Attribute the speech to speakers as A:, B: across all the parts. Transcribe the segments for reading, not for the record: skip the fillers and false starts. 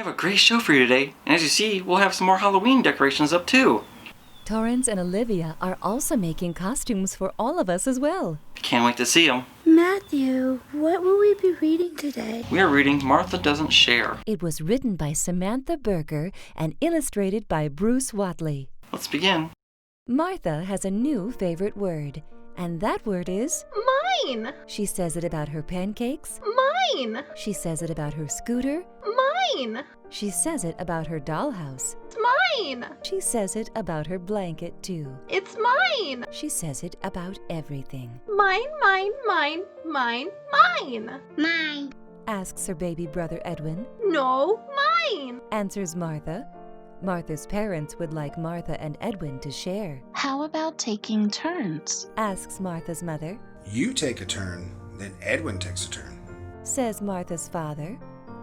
A: have a great show for you today, and as you see, we'll have some more Halloween decorations up too.
B: Torrence and Olivia are also making costumes for all of us as well.
A: Can't wait to see them.
C: Matthew, what will we be reading today?
A: We are reading Martha Doesn't Share.
B: It was written by Samantha Berger and illustrated by Bruce Watley.
A: Let's begin.
B: Martha has a new favorite word, and that word is
C: Mine!
B: She says it about her pancakes.
C: Mine!
B: She says it about her scooter.
C: Mine!
B: She says it about her dollhouse.
C: It's mine!
B: She says it about her blanket, too.
C: It's mine!
B: She says it about everything.
C: Mine, mine, mine, mine, mine!
D: Mine.
B: Asks her baby brother Edwin.
C: No, mine!
B: Answers Martha. Martha's parents would like Martha and Edwin to share.
D: How about taking turns?
B: Asks Martha's mother.
E: You take a turn, then Edwin takes a turn.
B: Says Martha's father.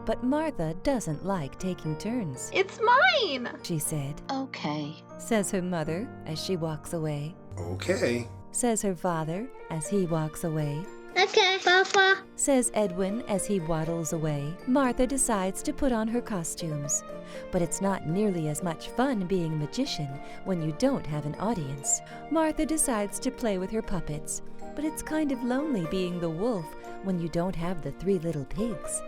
B: But Martha doesn't like taking turns.
C: It's mine!
B: She said.
D: Okay.
B: Says her mother as she walks away.
E: Okay.
B: Says her father as he walks away.
D: Okay, Papa.
B: Says Edwin as he waddles away. Martha decides to put on her costumes. But it's not nearly as much fun being magician when you don't have an audience. Martha decides to play with her puppets. But it's kind of lonely being the wolf when you don't have the 3 little pigs.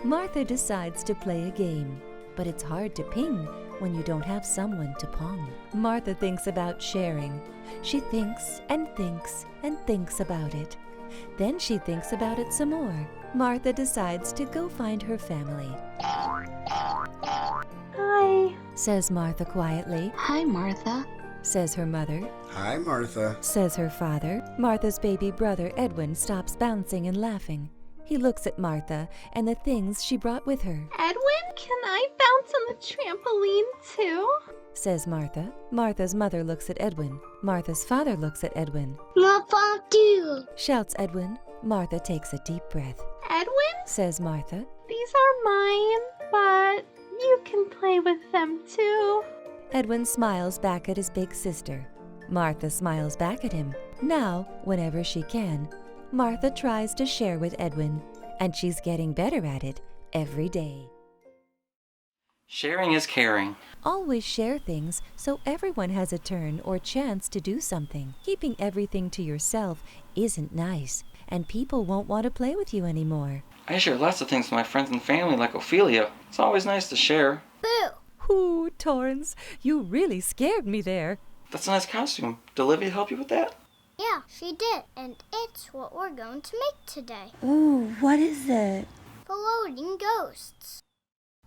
B: Martha decides to play a game, but it's hard to ping when you don't have someone to pong. Martha thinks about sharing. She thinks and thinks and thinks about it. Then she thinks about it some more. Martha decides to go find her family.
C: Hi.
B: Says Martha quietly.
D: Hi, Martha.
B: Says her mother.
E: Hi, Martha.
B: Says her father. Martha's baby brother Edwin stops bouncing and laughing. He looks at Martha and the things she brought with her.
C: Edwin, can I bounce on the trampoline too?
B: Says Martha. Martha's mother looks at Edwin. Martha's father looks at Edwin.
D: Papa, too.
B: Shouts Edwin. Martha takes a deep breath.
C: Edwin,
B: Says Martha.
C: these are mine, but you can play with them too.
B: Edwin smiles back at his big sister. Martha smiles back at him. Now, whenever she can, Martha tries to share with Edwin, and she's getting better at it every day.
A: Sharing is caring.
B: Always share things so everyone has a turn or chance to do something. Keeping everything to yourself isn't nice, and people won't want to play with you anymore.
A: I share lots of things with my friends and family like Ophelia. It's always nice to share.
D: Boo.
B: Ooh, Torrence, you really scared me there.
A: That's a nice costume. Did Olivia help you with that?
F: Yeah, she did, and it's what we're going to make today.
C: Ooh, what is it?
F: Floating ghosts.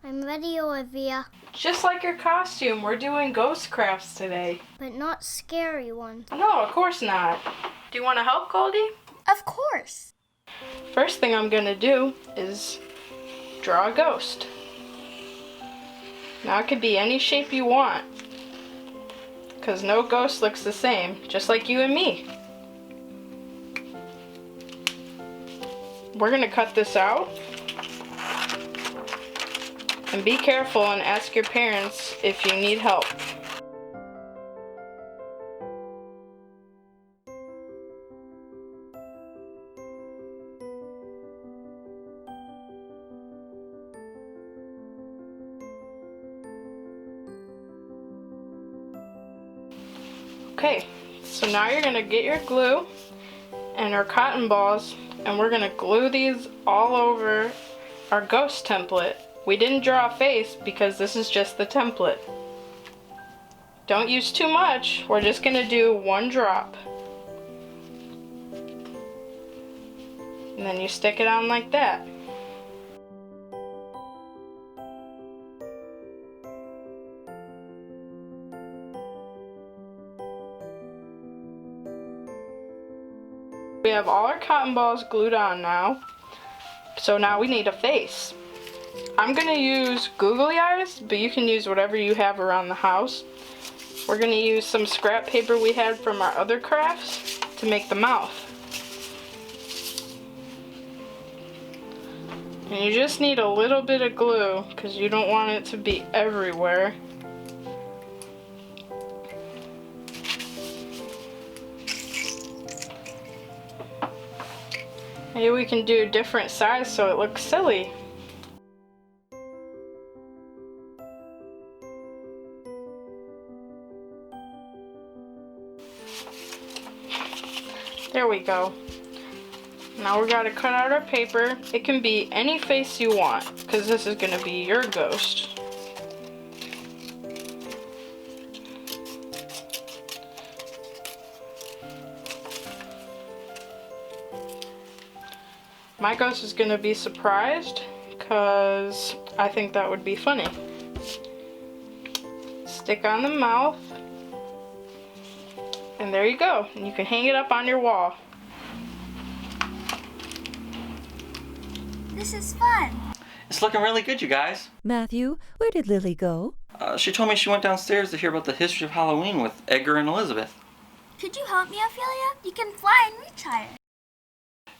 F: I'm ready, Olivia,
G: Just like your costume, we're doing ghost crafts today.
F: but not scary ones.
G: No, of course not. Do you want to help, Goldie?
F: Of course.
G: First thing I'm gonna do is draw a ghost. Now it could be any shape you want, because no ghost looks the same, just like you and me. We're gonna cut this out. And be careful and ask your parents if you need help. Okay, so now you're gonna get your glue and our cotton balls, and we're gonna glue these all over our ghost template. We didn't draw a face because this is just the template. Don't use too much, we're just gonna do 1 drop. And then you stick it on like that. We have all our cotton balls glued on now. So now we need a face. I'm gonna use googly eyes, but you can use whatever you have around the house. We're gonna use some scrap paper we had from our other crafts to make the mouth. And you just need a little bit of glue because you don't want it to be everywhere. Maybe we can do a different size so it looks silly. There we go. Now we gotta cut out our paper. It can be any face you want, because this is gonna be your ghost. My ghost is gonna be surprised, because I think that would be funny. Stick on the mouth. And there you go. And you can hang it up on your wall.
H: This is fun.
A: It's looking really good, you guys.
B: Matthew, where did Lily go?
A: She told me she went downstairs to hear about the history of Halloween with Edgar and Elizabeth.
H: Could you help me, Ophelia? You can fly and reach higher.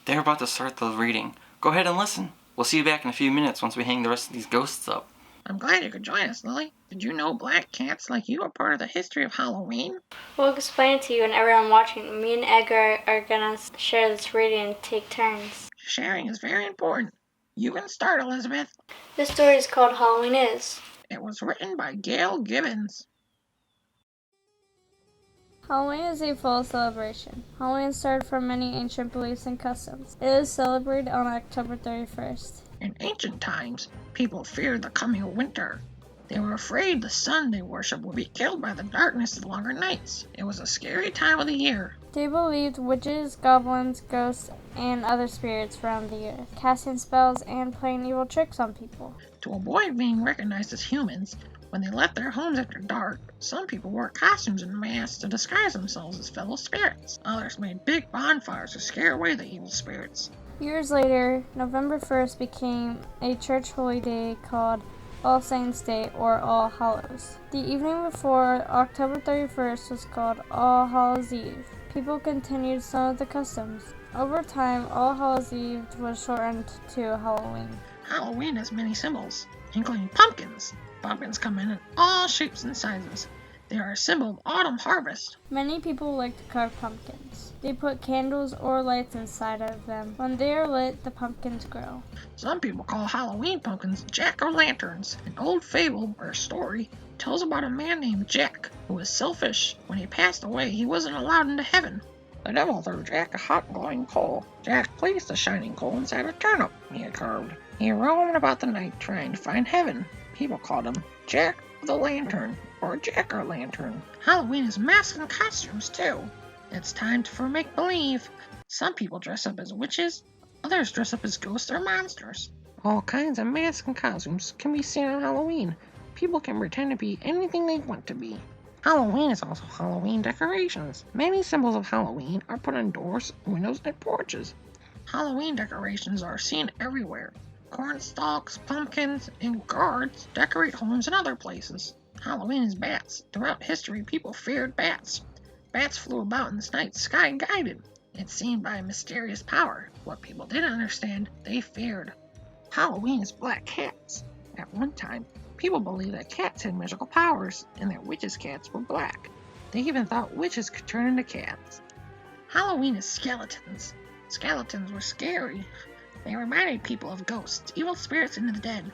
A: They're about to start the reading. Go ahead and listen. We'll see you back in a few minutes once we hang the rest of these ghosts up.
I: I'm glad you could join us, Lily. Did you know black cats like you are part of the history of Halloween?
J: We'll explain it to you and everyone watching. Me and Edgar are gonna share this reading and take turns.
I: Sharing is very important. You can start, Elizabeth.
J: This story is called Halloween Is.
I: It was written by Gail Gibbons.
J: Halloween is a fall celebration. Halloween started from many ancient beliefs and customs. It is celebrated on October 31st.
I: In ancient times, people feared the coming winter. They were afraid the sun they worshipped would be killed by the darkness of longer nights. It was a scary time of the year.
J: They believed witches, goblins, ghosts, and other spirits roamed the earth, casting spells and playing evil tricks on people.
I: To avoid being recognized as humans, when they left their homes after dark, some people wore costumes and masks to disguise themselves as fellow spirits. Others made big bonfires to scare away the evil spirits.
J: Years later, November 1st became a church holy day called All Saints' Day or All Hallows. The evening before October 31st was called All Hallows' Eve. People continued some of the customs. Over time, All Hallows' Eve was shortened to Halloween.
I: Halloween has many symbols, including pumpkins. Pumpkins come in all shapes and sizes. They are a symbol of autumn harvest.
J: Many people like to carve pumpkins. They put candles or lights inside of them. When they are lit, the pumpkins grow.
I: Some people call Halloween pumpkins jack-o'-lanterns. An old fable or story tells about a man named Jack who was selfish. When he passed away, he wasn't allowed into heaven. The devil threw Jack a hot glowing coal. Jack placed the shining coal inside a turnip he had carved. He roamed about the night trying to find heaven. People called him Jack the Lantern or Jack-o'-lantern. Halloween is masks and costumes too. It's time for make-believe. Some people dress up as witches, others dress up as ghosts or monsters. All kinds of masks and costumes can be seen on Halloween. People can pretend to be anything they want to be. Halloween is also Halloween decorations. Many symbols of Halloween are put on doors, windows, and porches. Halloween decorations are seen everywhere. Corn stalks, pumpkins, and guards decorate homes and other places. Halloween is bats. Throughout history, people feared bats. Bats flew about in the night sky guided. It's seen by a mysterious power. What people didn't understand, they feared. Halloween is black cats. At one time, people believed that cats had magical powers and that witches' cats were black. They even thought witches could turn into cats. Halloween is skeletons. Skeletons were scary. They reminded people of ghosts, evil spirits, and the dead.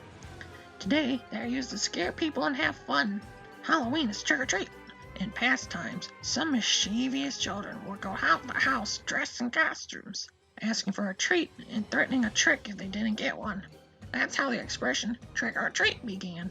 I: Today, they're used to scare people and have fun. Halloween is trick-or-treat. In past times, some mischievous children would go out of the house dressed in costumes, asking for a treat and threatening a trick if they didn't get one. That's how the expression trick-or-treat began.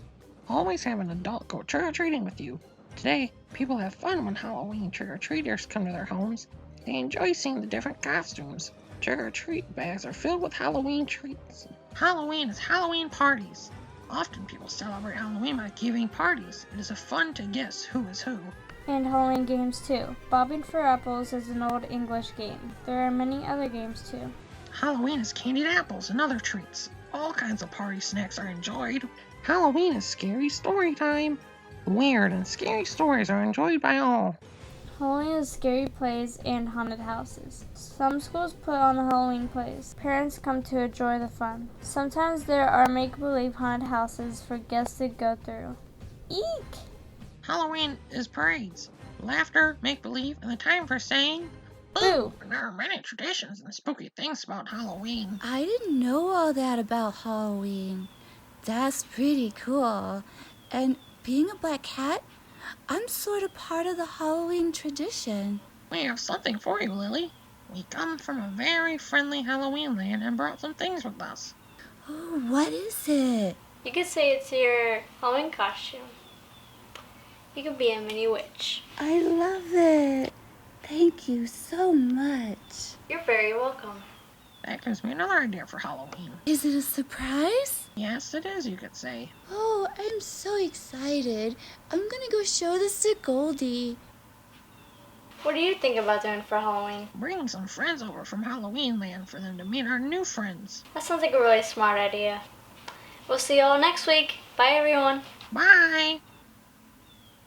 I: Always have an adult go trick-or-treating with you. Today, people have fun when Halloween trick-or-treaters come to their homes. They enjoy seeing the different costumes. Trick-or-treat bags are filled with Halloween treats. Halloween is Halloween parties. Often people celebrate Halloween by giving parties. It is fun to guess who is who.
J: And Halloween games too. Bobbing for apples is an old English game. There are many other games too.
I: Halloween is candied apples and other treats. All kinds of party snacks are enjoyed. Halloween is scary story time. Weird and scary stories are enjoyed by all.
J: Halloween is scary plays and haunted houses. Some schools put on Halloween plays. Parents come to enjoy the fun. Sometimes there are make-believe haunted houses for guests to go through. Eek!
I: Halloween is parades, laughter, make-believe, and the time for saying
J: boo!
I: There are many traditions and spooky things about Halloween.
K: I didn't know all that about Halloween. That's pretty cool. And being a black cat, I'm sort of part of the Halloween tradition.
I: We have something for you, Lily. We come from a very friendly Halloween land and brought some things with us.
K: Oh, what is it?
J: You could say it's your Halloween costume. You could be a mini witch.
K: I love it. Thank you so much.
J: You're very welcome.
I: That gives me another idea for Halloween.
K: Is it a surprise?
I: Yes, it is, you could say.
K: Oh, I'm so excited. I'm gonna go show this to Goldie.
J: What do you think about doing for Halloween?
I: Bring some friends over from Halloween land for them to meet our new friends.
J: That sounds like a really smart idea. We'll see you all next week. Bye, everyone.
I: Bye!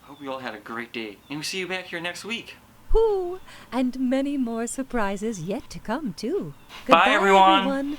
A: Hope you all had a great day, and we'll see you back here next week.
B: Whoo! And many more surprises yet to come, too.
A: Bye,
B: Goodbye,
A: everyone.
B: everyone.